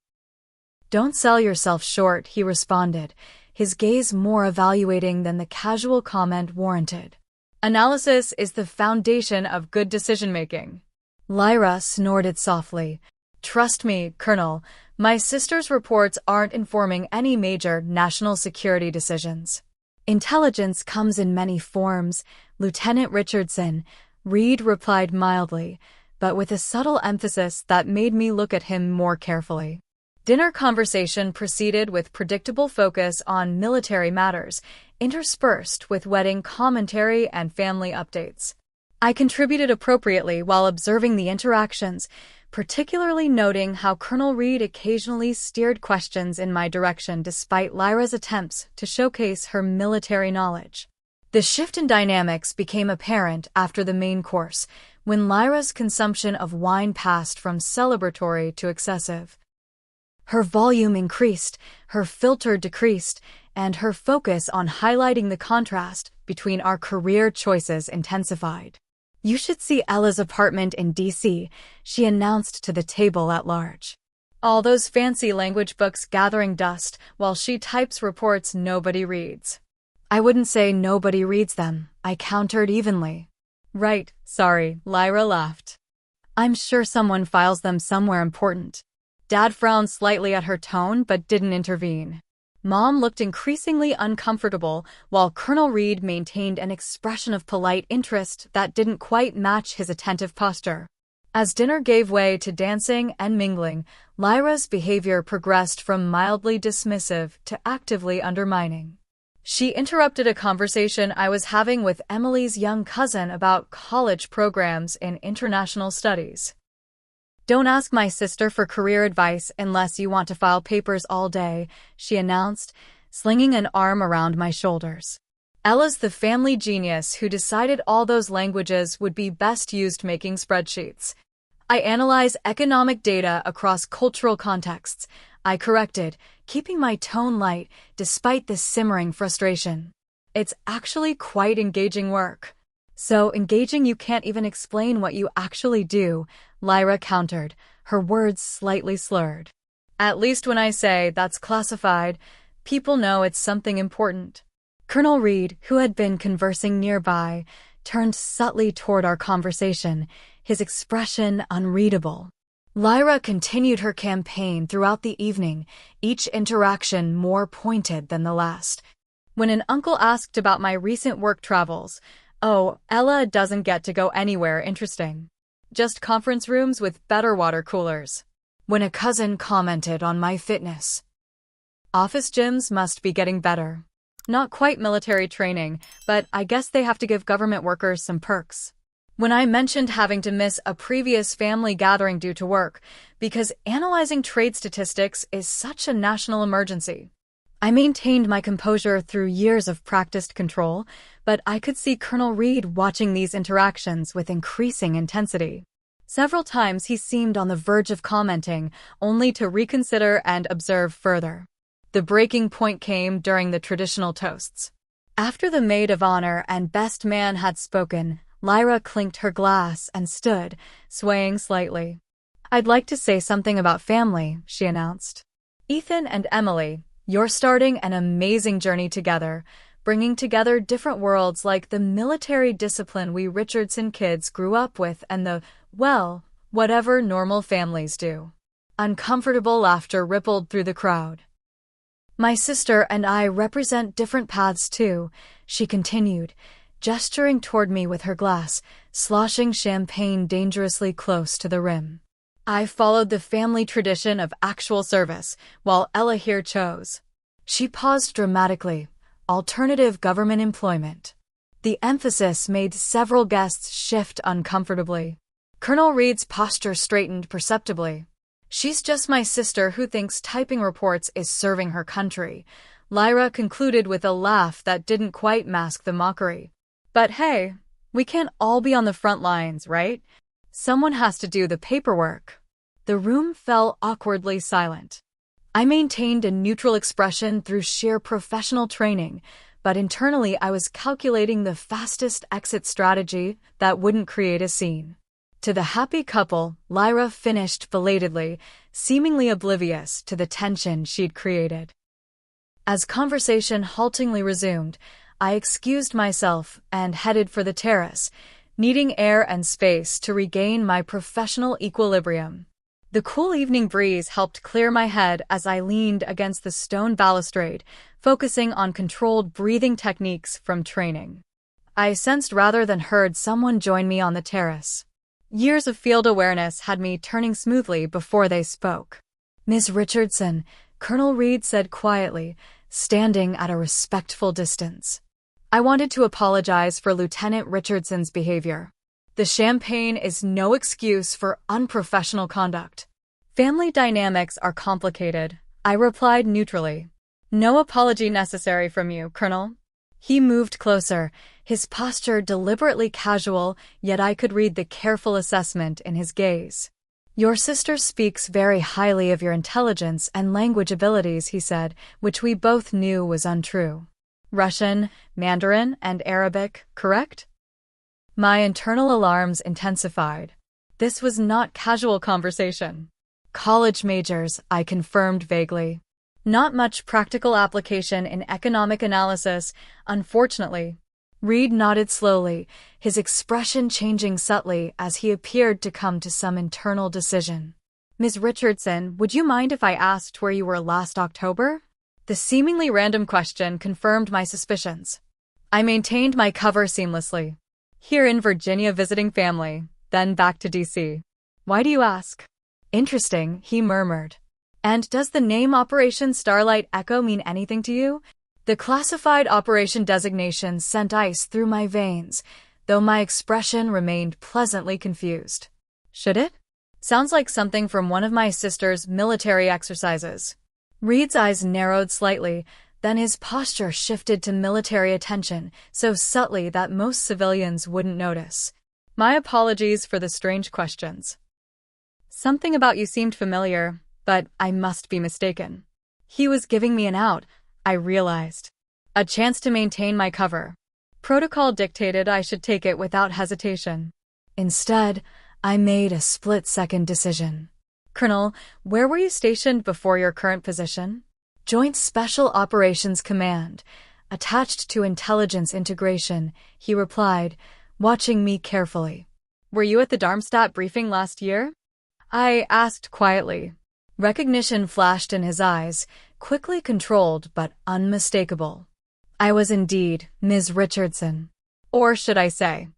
[SPEAKER 1] "Don't sell yourself short," he responded, his gaze more evaluating than the casual comment warranted. "Analysis is the foundation of good decision-making." Lyra snorted softly. "Trust me, Colonel, my sister's reports aren't informing any major national security decisions." "Intelligence comes in many forms, Lieutenant Richardson," Reed replied mildly, but with a subtle emphasis that made me look at him more carefully. Dinner conversation proceeded with predictable focus on military matters, interspersed with wedding commentary and family updates. I contributed appropriately while observing the interactions, particularly noting how Colonel Reed occasionally steered questions in my direction despite Lyra's attempts to showcase her military knowledge. The shift in dynamics became apparent after the main course, when Lyra's consumption of wine passed from celebratory to excessive. Her volume increased, her filter decreased, and her focus on highlighting the contrast between our career choices intensified. "You should see Ella's apartment in D.C., she announced to the table at large. "All those fancy language books gathering dust while she types reports nobody reads." I wouldn't say nobody reads them, I countered evenly. Right, sorry, Lyra laughed. I'm sure someone files them somewhere important. Dad frowned slightly at her tone but didn't intervene. Mom looked increasingly uncomfortable, while Colonel Reed maintained an expression of polite interest that didn't quite match his attentive posture. As dinner gave way to dancing and mingling, Lyra's behavior progressed from mildly dismissive to actively undermining. She interrupted a conversation I was having with Emily's young cousin about college programs in international studies. Don't ask my sister for career advice unless you want to file papers all day, she announced, slinging an arm around my shoulders. Ella's the family genius who decided all those languages would be best used making spreadsheets. I analyze economic data across cultural contexts, I corrected, keeping my tone light despite the simmering frustration. It's actually quite engaging work. So engaging you can't even explain what you actually do, Lyra countered, her words slightly slurred. At least when I say that's classified, people know it's something important. Colonel Reed, who had been conversing nearby, turned subtly toward our conversation, his expression unreadable. Lyra continued her campaign throughout the evening, each interaction more pointed than the last. When an uncle asked about my recent work travels, oh, Ella doesn't get to go anywhere interesting. Just conference rooms with better water coolers. When a cousin commented on my fitness. Office gyms must be getting better. Not quite military training, but I guess they have to give government workers some perks. When I mentioned having to miss a previous family gathering due to work, because analyzing trade statistics is such a national emergency. I maintained my composure through years of practiced control, but I could see Colonel Reed watching these interactions with increasing intensity. Several times he seemed on the verge of commenting, only to reconsider and observe further. The breaking point came during the traditional toasts. After the maid of honor and best man had spoken, Lyra clinked her glass and stood, swaying slightly. I'd like to say something about family, she announced. Ethan and Emily, you're starting an amazing journey together, bringing together different worlds like the military discipline we Richardson kids grew up with and the, well, whatever normal families do. Uncomfortable laughter rippled through the crowd. My sister and I represent different paths too, she continued, gesturing toward me with her glass, sloshing champagne dangerously close to the rim. I followed the family tradition of actual service, while Ella here chose. She paused dramatically. Alternative government employment. The emphasis made several guests shift uncomfortably. Colonel Reed's posture straightened perceptibly. She's just my sister who thinks typing reports is serving her country, Lyra concluded with a laugh that didn't quite mask the mockery. But hey, we can't all be on the front lines, right? Someone has to do the paperwork. The room fell awkwardly silent. I maintained a neutral expression through sheer professional training, but internally I was calculating the fastest exit strategy that wouldn't create a scene. To the happy couple, Lyra finished belatedly, seemingly oblivious to the tension she'd created. As conversation haltingly resumed, I excused myself and headed for the terrace, needing air and space to regain my professional equilibrium. The cool evening breeze helped clear my head as I leaned against the stone balustrade, focusing on controlled breathing techniques from training. I sensed rather than heard someone join me on the terrace. Years of field awareness had me turning smoothly before they spoke. Miss Richardson, Colonel Reed said quietly, standing at a respectful distance. I wanted to apologize for Lieutenant Richardson's behavior. The champagne is no excuse for unprofessional conduct. Family dynamics are complicated, I replied neutrally. No apology necessary from you, Colonel. He moved closer, his posture deliberately casual, yet I could read the careful assessment in his gaze. Your sister speaks very highly of your intelligence and language abilities, he said, which we both knew was untrue. Russian, Mandarin, and Arabic, correct? My internal alarms intensified. This was not casual conversation. College majors, I confirmed vaguely. Not much practical application in economic analysis, unfortunately. Reed nodded slowly, his expression changing subtly as he appeared to come to some internal decision. Ms. Richardson, would you mind if I asked where you were last October? The seemingly random question confirmed my suspicions. I maintained my cover seamlessly. Here in Virginia visiting family, then back to DC. Why do you ask? Interesting, he murmured. And does the name Operation Starlight Echo mean anything to you? The classified operation designation sent ice through my veins, though my expression remained pleasantly confused. Should it? Sounds like something from one of my sister's military exercises. Reed's eyes narrowed slightly, then his posture shifted to military attention, so subtly that most civilians wouldn't notice. My apologies for the strange questions. Something about you seemed familiar, but I must be mistaken. He was giving me an out, I realized. A chance to maintain my cover. Protocol dictated I should take it without hesitation. Instead, I made a split-second decision. Colonel, where were you stationed before your current position? Joint Special Operations Command, attached to Intelligence Integration, he replied, watching me carefully. Were you at the Darmstadt briefing last year? I asked quietly. Recognition flashed in his eyes, quickly controlled but unmistakable. I was indeed Ms. Richardson. Or should I say?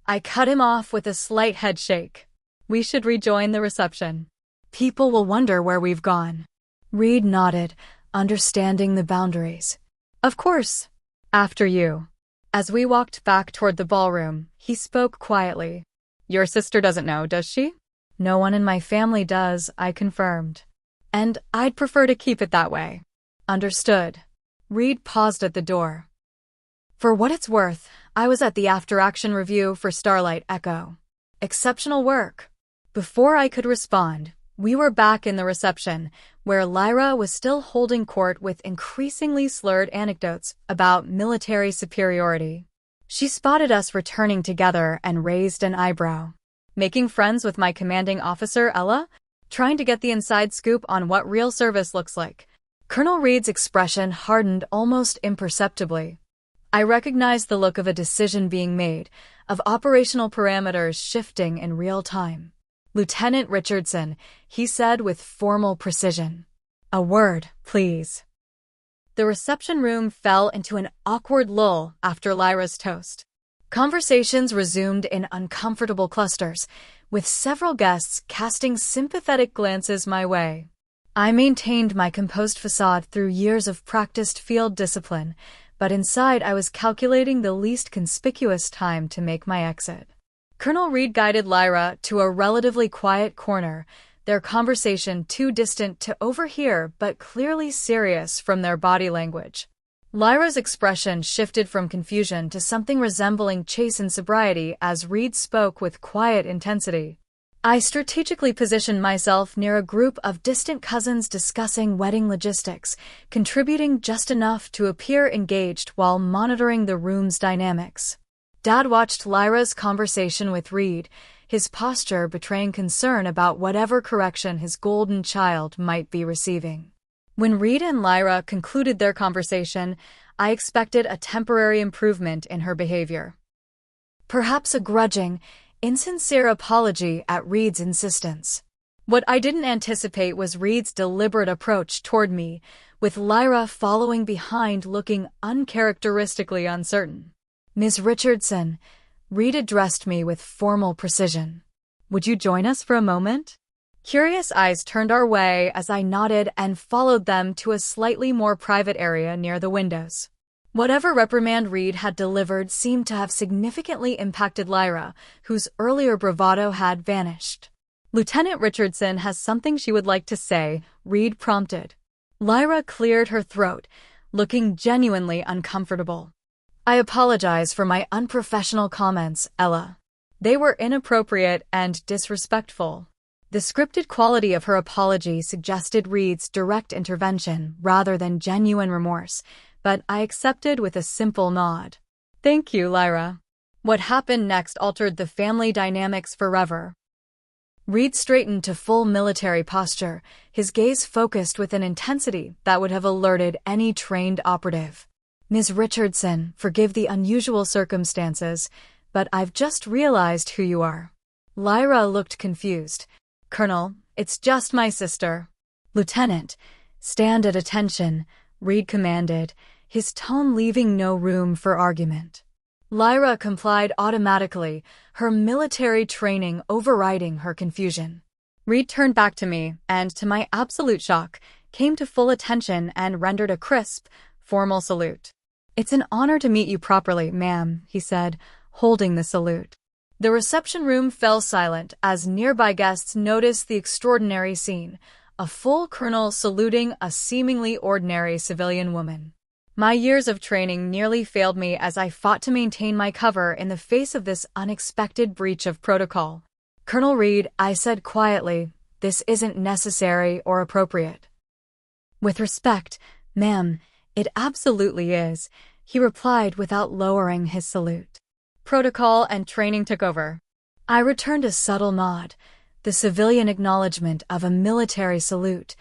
[SPEAKER 1] I cut him off with a slight head shake. We should rejoin the reception. People will wonder where we've gone. Reed nodded, understanding the boundaries. Of course. After you. As we walked back toward the ballroom, he spoke quietly. Your sister doesn't know, does she? No one in my family does, I confirmed. And I'd prefer to keep it that way. Understood. Reed paused at the door. For what it's worth, I was at the after-action review for Starlight Echo. Exceptional work. Before I could respond, we were back in the reception, where Lyra was still holding court with increasingly slurred anecdotes about military superiority. She spotted us returning together and raised an eyebrow. Making friends with my commanding officer, Ella? Trying to get the inside scoop on what real service looks like. Colonel Reed's expression hardened almost imperceptibly. I recognized the look of a decision being made, of operational parameters shifting in real time. Lieutenant Richardson, he said with formal precision. A word, please. The reception room fell into an awkward lull after Lyra's toast. Conversations resumed in uncomfortable clusters, with several guests casting sympathetic glances my way. I maintained my composed facade through years of practiced field discipline, but inside I was calculating the least conspicuous time to make my exit. Colonel Reed guided Lyra to a relatively quiet corner, their conversation too distant to overhear but clearly serious from their body language. Lyra's expression shifted from confusion to something resembling chastened sobriety as Reed spoke with quiet intensity. I strategically positioned myself near a group of distant cousins discussing wedding logistics, contributing just enough to appear engaged while monitoring the room's dynamics. Dad watched Lyra's conversation with Reed, his posture betraying concern about whatever correction his golden child might be receiving. When Reed and Lyra concluded their conversation, I expected a temporary improvement in her behavior. Perhaps a grudging, insincere apology at Reed's insistence. What I didn't anticipate was Reed's deliberate approach toward me, with Lyra following behind looking uncharacteristically uncertain. Ms. Richardson, Reed addressed me with formal precision. Would you join us for a moment? Curious eyes turned our way as I nodded and followed them to a slightly more private area near the windows. Whatever reprimand Reed had delivered seemed to have significantly impacted Lyra, whose earlier bravado had vanished. Lieutenant Richardson has something she would like to say, Reed prompted. Lyra cleared her throat, looking genuinely uncomfortable. I apologize for my unprofessional comments, Ella. They were inappropriate and disrespectful. The scripted quality of her apology suggested Reed's direct intervention rather than genuine remorse, but I accepted with a simple nod. Thank you, Lyra. What happened next altered the family dynamics forever. Reed straightened to full military posture, his gaze focused with an intensity that would have alerted any trained operative. "Ms. Richardson, forgive the unusual circumstances, but I've just realized who you are." Lyra looked confused. "Colonel, it's just my sister." "Lieutenant, stand at attention," Reed commanded, his tone leaving no room for argument. Lyra complied automatically, her military training overriding her confusion. Reed turned back to me, and to my absolute shock, came to full attention and rendered a crisp, formal salute. "It's an honor to meet you properly, ma'am," he said, holding the salute. The reception room fell silent as nearby guests noticed the extraordinary scene, a full colonel saluting a seemingly ordinary civilian woman. My years of training nearly failed me as I fought to maintain my cover in the face of this unexpected breach of protocol. "Colonel Reed," I said quietly, "this isn't necessary or appropriate." "With respect, ma'am, it absolutely is," he replied without lowering his salute. Protocol and training took over. I returned a subtle nod, the civilian acknowledgement of a military salute,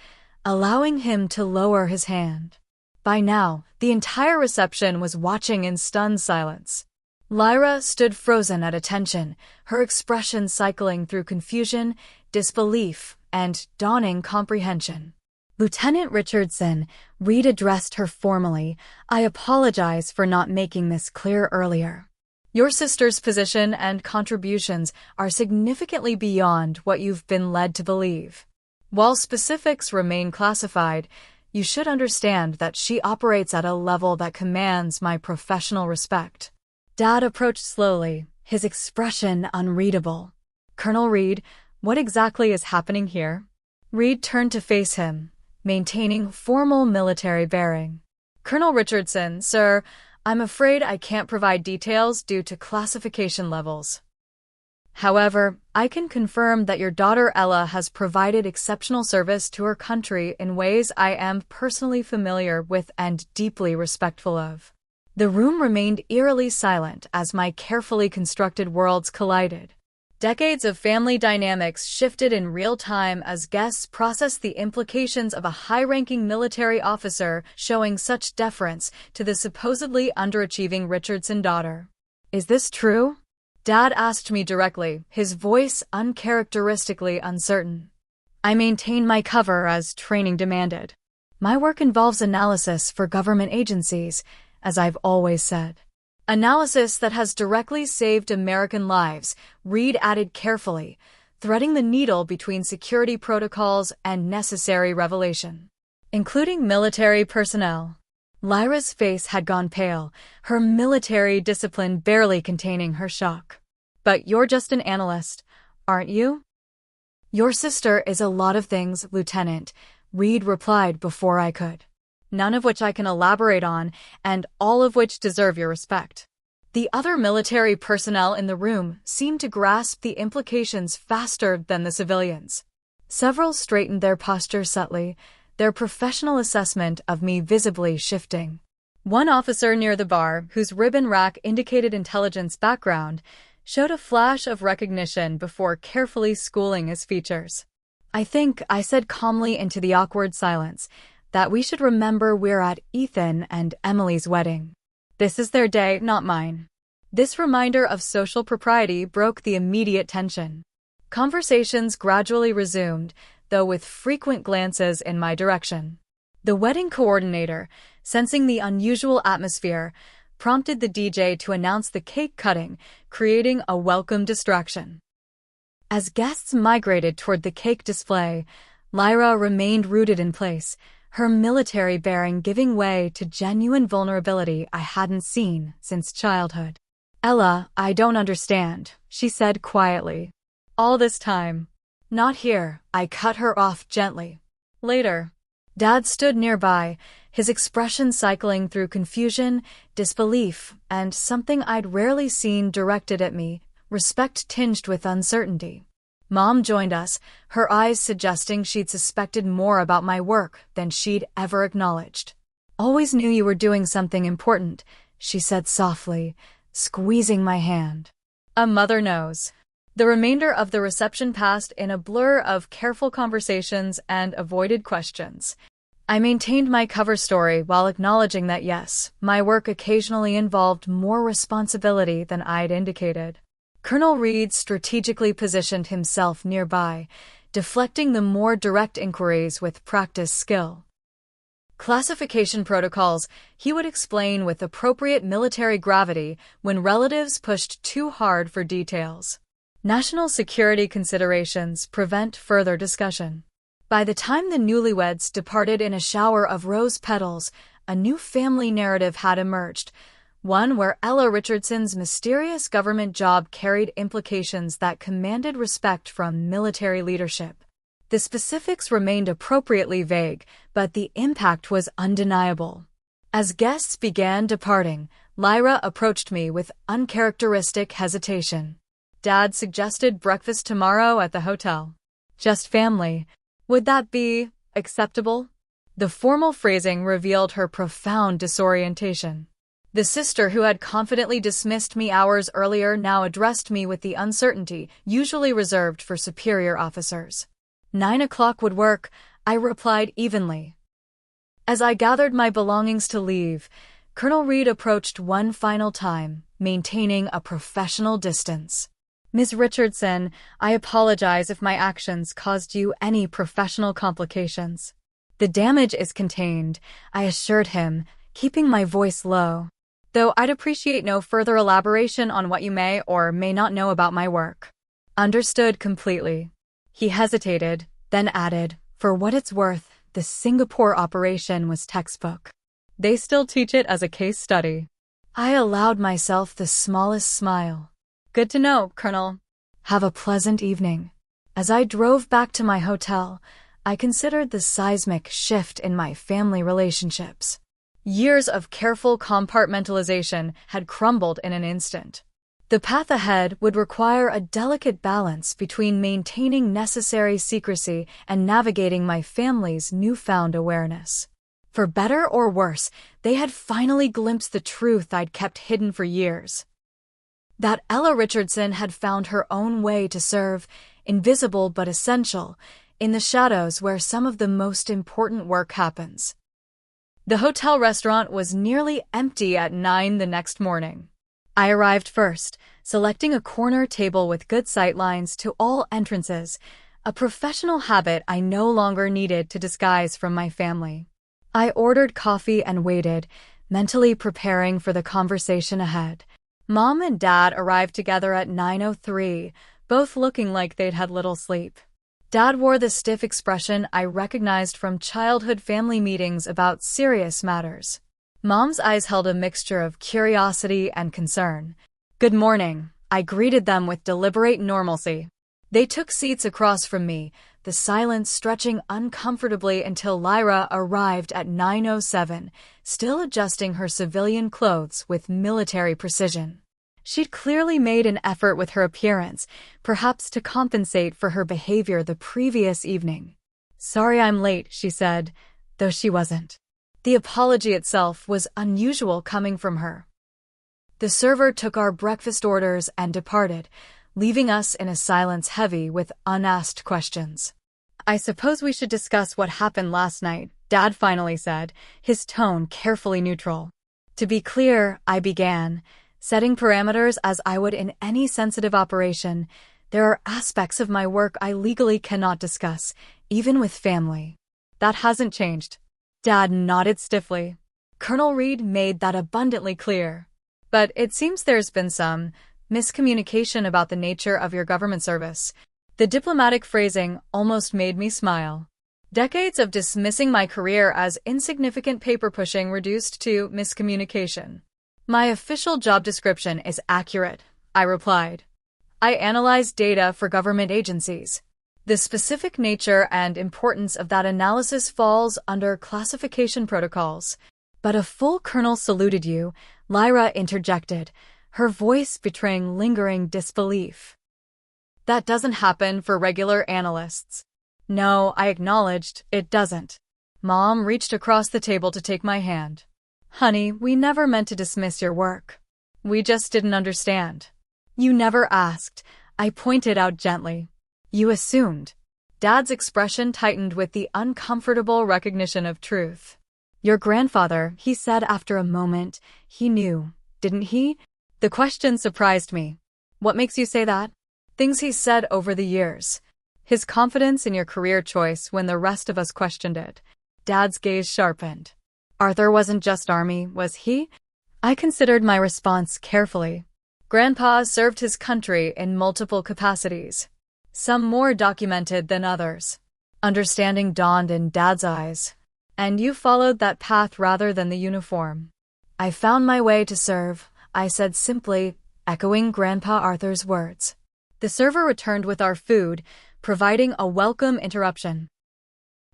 [SPEAKER 1] allowing him to lower his hand. By now, the entire reception was watching in stunned silence. Lyra stood frozen at attention, her expression cycling through confusion, disbelief, and dawning comprehension. "Lieutenant Richardson," Reed addressed her formally, "I apologize for not making this clear earlier. Your sister's position and contributions are significantly beyond what you've been led to believe. While specifics remain classified, you should understand that she operates at a level that commands my professional respect." Dad approached slowly, his expression unreadable. "Colonel Reed, what exactly is happening here?" Reed turned to face him, maintaining formal military bearing. "Colonel Richardson, sir, I'm afraid I can't provide details due to classification levels. However, I can confirm that your daughter Ella has provided exceptional service to her country in ways I am personally familiar with and deeply respectful of." The room remained eerily silent as my carefully constructed worlds collided. Decades of family dynamics shifted in real time as guests processed the implications of a high-ranking military officer showing such deference to the supposedly underachieving Richardson daughter. "Is this true?" Dad asked me directly, his voice uncharacteristically uncertain. "I maintain my cover as training demanded. My work involves analysis for government agencies, as I've always said." "Analysis that has directly saved American lives," Reed added carefully, threading the needle between security protocols and necessary revelation. "Including military personnel." Lyra's face had gone pale, her military discipline barely containing her shock. "But you're just an analyst, aren't you?" "Your sister is a lot of things, Lieutenant," Reed replied before I could. "None of which I can elaborate on, and all of which deserve your respect." The other military personnel in the room seemed to grasp the implications faster than the civilians. Several straightened their posture subtly, their professional assessment of me visibly shifting. One officer near the bar, whose ribbon rack indicated intelligence background, showed a flash of recognition before carefully schooling his features. "I think," I said calmly into the awkward silence, "that we should remember we're at Ethan and Emily's wedding. This is their day, not mine." This reminder of social propriety broke the immediate tension. Conversations gradually resumed, though with frequent glances in my direction. The wedding coordinator, sensing the unusual atmosphere, prompted the DJ to announce the cake cutting, creating a welcome distraction. As guests migrated toward the cake display, Lyra remained rooted in place, her military bearing giving way to genuine vulnerability I hadn't seen since childhood. "Ella, I don't understand," she said quietly. "All this time." "Not here," I cut her off gently. "Later." Dad stood nearby, his expression cycling through confusion, disbelief, and something I'd rarely seen directed at me, respect tinged with uncertainty. Mom joined us, her eyes suggesting she'd suspected more about my work than she'd ever acknowledged. "Always knew you were doing something important," she said softly, squeezing my hand. "A mother knows." The remainder of the reception passed in a blur of careful conversations and avoided questions. I maintained my cover story while acknowledging that yes, my work occasionally involved more responsibility than I'd indicated. Colonel Reed strategically positioned himself nearby, deflecting the more direct inquiries with practiced skill. Classification protocols, he would explain with appropriate military gravity when relatives pushed too hard for details. National security considerations prevent further discussion. By the time the newlyweds departed in a shower of rose petals, a new family narrative had emerged, one where Ella Richardson's mysterious government job carried implications that commanded respect from military leadership. The specifics remained appropriately vague, but the impact was undeniable. As guests began departing, Lyra approached me with uncharacteristic hesitation. Dad suggested breakfast tomorrow at the hotel. Just family. Would that be acceptable? The formal phrasing revealed her profound disorientation. The sister who had confidently dismissed me hours earlier now addressed me with the uncertainty usually reserved for superior officers. 9 o'clock would work, I replied evenly. As I gathered my belongings to leave, Colonel Reed approached one final time, maintaining a professional distance. Miss Richardson, I apologize if my actions caused you any professional complications. The damage is contained, I assured him, keeping my voice low. Though I'd appreciate no further elaboration on what you may or may not know about my work. Understood completely. He hesitated, then added, for what it's worth, the Singapore operation was textbook. They still teach it as a case study. I allowed myself the smallest smile. Good to know, Colonel. Have a pleasant evening. As I drove back to my hotel, I considered the seismic shift in my family relationships. Years of careful compartmentalization had crumbled in an instant. The path ahead would require a delicate balance between maintaining necessary secrecy and navigating my family's newfound awareness. For better or worse, they had finally glimpsed the truth I'd kept hidden for years. That Ella Richardson had found her own way to serve, invisible but essential, in the shadows where some of the most important work happens. The hotel restaurant was nearly empty at 9 the next morning. I arrived first, selecting a corner table with good sightlines to all entrances, a professional habit I no longer needed to disguise from my family. I ordered coffee and waited, mentally preparing for the conversation ahead. Mom and Dad arrived together at 9:03, both looking like they'd had little sleep. Dad wore the stiff expression I recognized from childhood family meetings about serious matters. Mom's eyes held a mixture of curiosity and concern. Good morning, I greeted them with deliberate normalcy. They took seats across from me, the silence stretching uncomfortably until Lyra arrived at 9:07, still adjusting her civilian clothes with military precision. She'd clearly made an effort with her appearance, perhaps to compensate for her behavior the previous evening. Sorry I'm late, she said, though she wasn't. The apology itself was unusual coming from her. The server took our breakfast orders and departed, leaving us in a silence heavy with unasked questions. I suppose we should discuss what happened last night, Dad finally said, his tone carefully neutral. To be clear, I began, setting parameters as I would in any sensitive operation. There are aspects of my work I legally cannot discuss, even with family. That hasn't changed. Dad nodded stiffly. Colonel Reed made that abundantly clear. But it seems there's been some miscommunication about the nature of your government service. The diplomatic phrasing almost made me smile. Decades of dismissing my career as insignificant paper pushing reduced to miscommunication. My official job description is accurate, I replied. I analyze data for government agencies. The specific nature and importance of that analysis falls under classification protocols. But a full colonel saluted you, Lyra interjected, her voice betraying lingering disbelief. That doesn't happen for regular analysts. No, I acknowledged, it doesn't. Mom reached across the table to take my hand. Honey, we never meant to dismiss your work. We just didn't understand. You never asked, I pointed out gently. You assumed. Dad's expression tightened with the uncomfortable recognition of truth. Your grandfather, he said after a moment, he knew, didn't he? The question surprised me. What makes you say that? Things he said over the years. His confidence in your career choice when the rest of us questioned it. Dad's gaze sharpened. Arthur wasn't just Army, was he? I considered my response carefully. Grandpa served his country in multiple capacities, some more documented than others. Understanding dawned in Dad's eyes. And you followed that path rather than the uniform. I found my way to serve, I said simply, echoing Grandpa Arthur's words. The server returned with our food, providing a welcome interruption.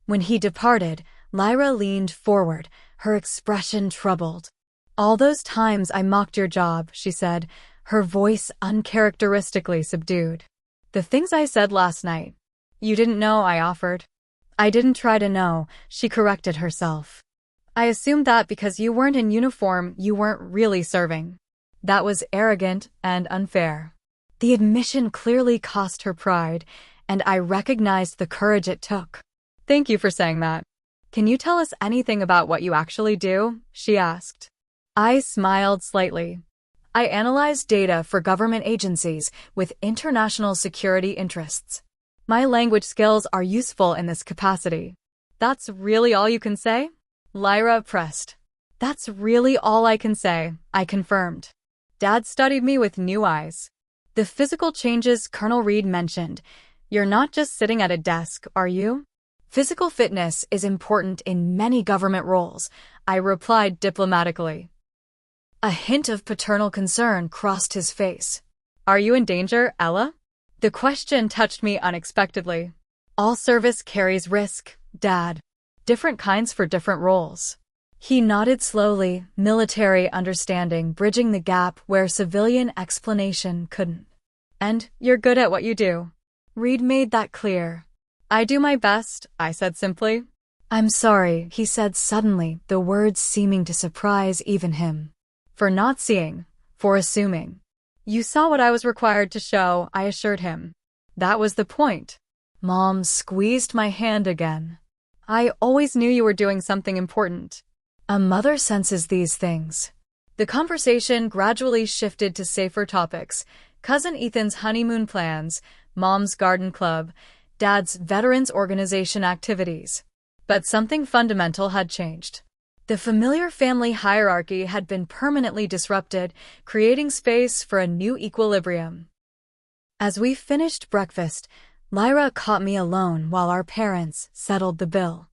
[SPEAKER 1] When he departed, Lyra leaned forward, her expression troubled. All those times I mocked your job, she said, her voice uncharacteristically subdued. The things I said last night. You didn't know I offered. I didn't try to know, she corrected herself. I assumed that because you weren't in uniform, you weren't really serving. That was arrogant and unfair. The admission clearly cost her pride, and I recognized the courage it took. Thank you for saying that. Can you tell us anything about what you actually do? She asked. I smiled slightly. I analyze data for government agencies with international security interests. My language skills are useful in this capacity. That's really all you can say? Lyra pressed. That's really all I can say, I confirmed. Dad studied me with new eyes. The physical changes Colonel Reed mentioned. You're not just sitting at a desk, are you? Physical fitness is important in many government roles, I replied diplomatically. A hint of paternal concern crossed his face. Are you in danger, Ella? The question touched me unexpectedly. All service carries risk, Dad. Different kinds for different roles. He nodded slowly, military understanding bridging the gap where civilian explanation couldn't. And you're good at what you do. Reed made that clear. I do my best, I said simply. I'm sorry, he said suddenly, the words seeming to surprise even him. For not seeing, for assuming. You saw what I was required to show, I assured him. That was the point. Mom squeezed my hand again. I always knew you were doing something important. A mother senses these things. The conversation gradually shifted to safer topics. Cousin Ethan's honeymoon plans, Mom's garden club, Dad's veterans organization activities. But something fundamental had changed. The familiar family hierarchy had been permanently disrupted, creating space for a new equilibrium. As we finished breakfast, Lyra caught me alone while our parents settled the bill.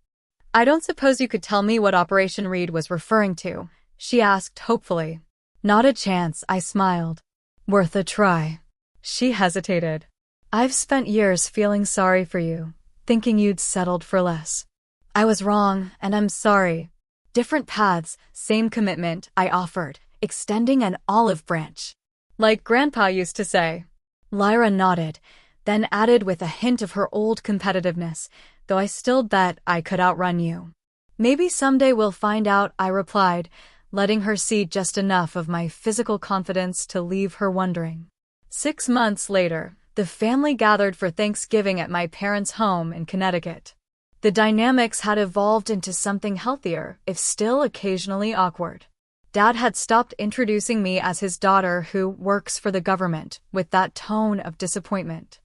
[SPEAKER 1] I don't suppose you could tell me what Operation Reed was referring to, she asked hopefully. Not a chance, I smiled. Worth a try. She hesitated. I've spent years feeling sorry for you, thinking you'd settled for less. I was wrong, and I'm sorry. Different paths, same commitment, I offered, extending an olive branch. Like Grandpa used to say. Lyra nodded, then added with a hint of her old competitiveness, though I still bet I could outrun you. Maybe someday we'll find out, I replied, letting her see just enough of my physical confidence to leave her wondering. 6 months later, the family gathered for Thanksgiving at my parents' home in Connecticut. The dynamics had evolved into something healthier, if still occasionally awkward. Dad had stopped introducing me as his daughter who works for the government, with that tone of disappointment.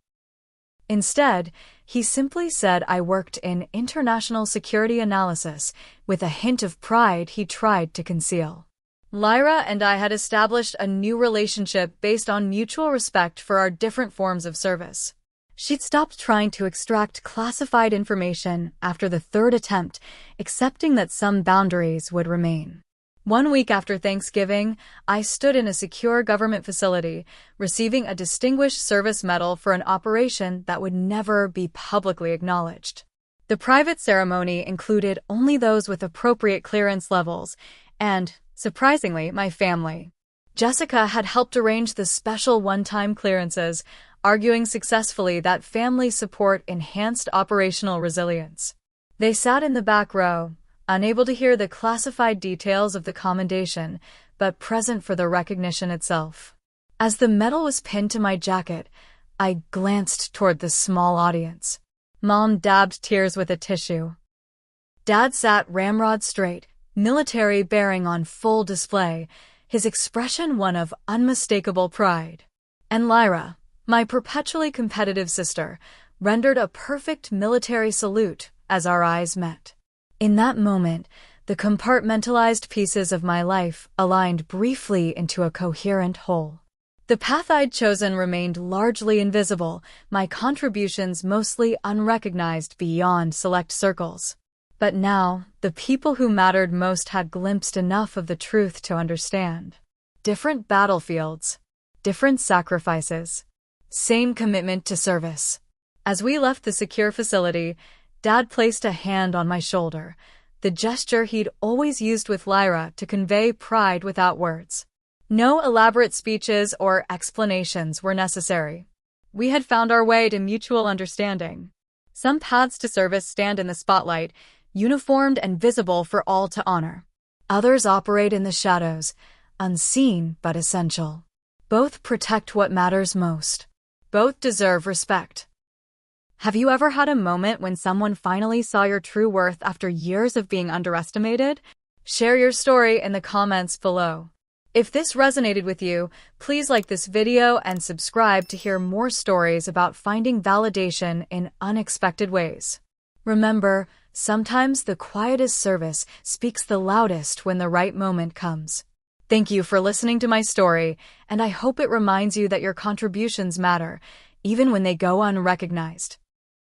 [SPEAKER 1] Instead, he simply said I worked in international security analysis, with a hint of pride he tried to conceal. Lyra and I had established a new relationship based on mutual respect for our different forms of service. She'd stopped trying to extract classified information after the third attempt, accepting that some boundaries would remain. 1 week after Thanksgiving, I stood in a secure government facility, receiving a Distinguished Service Medal for an operation that would never be publicly acknowledged. The private ceremony included only those with appropriate clearance levels, and, surprisingly, my family. Jessica had helped arrange the special one-time clearances, arguing successfully that family support enhanced operational resilience. They sat in the back row, unable to hear the classified details of the commendation, but present for the recognition itself. As the medal was pinned to my jacket, I glanced toward the small audience. Mom dabbed tears with a tissue. Dad sat ramrod straight, military bearing on full display, his expression one of unmistakable pride. And Lyra, my perpetually competitive sister, rendered a perfect military salute as our eyes met. In that moment, the compartmentalized pieces of my life aligned briefly into a coherent whole. The path I'd chosen remained largely invisible, my contributions mostly unrecognized beyond select circles. But now, the people who mattered most had glimpsed enough of the truth to understand. Different battlefields, different sacrifices, same commitment to service. As we left the secure facility, Dad placed a hand on my shoulder, the gesture he'd always used with Lyra to convey pride without words. No elaborate speeches or explanations were necessary. We had found our way to mutual understanding. Some paths to service stand in the spotlight, uniformed and visible for all to honor. Others operate in the shadows, unseen but essential. Both protect what matters most. Both deserve respect. Have you ever had a moment when someone finally saw your true worth after years of being underestimated? Share your story in the comments below. If this resonated with you, please like this video and subscribe to hear more stories about finding validation in unexpected ways. Remember, sometimes the quietest service speaks the loudest when the right moment comes. Thank you for listening to my story, and I hope it reminds you that your contributions matter, even when they go unrecognized.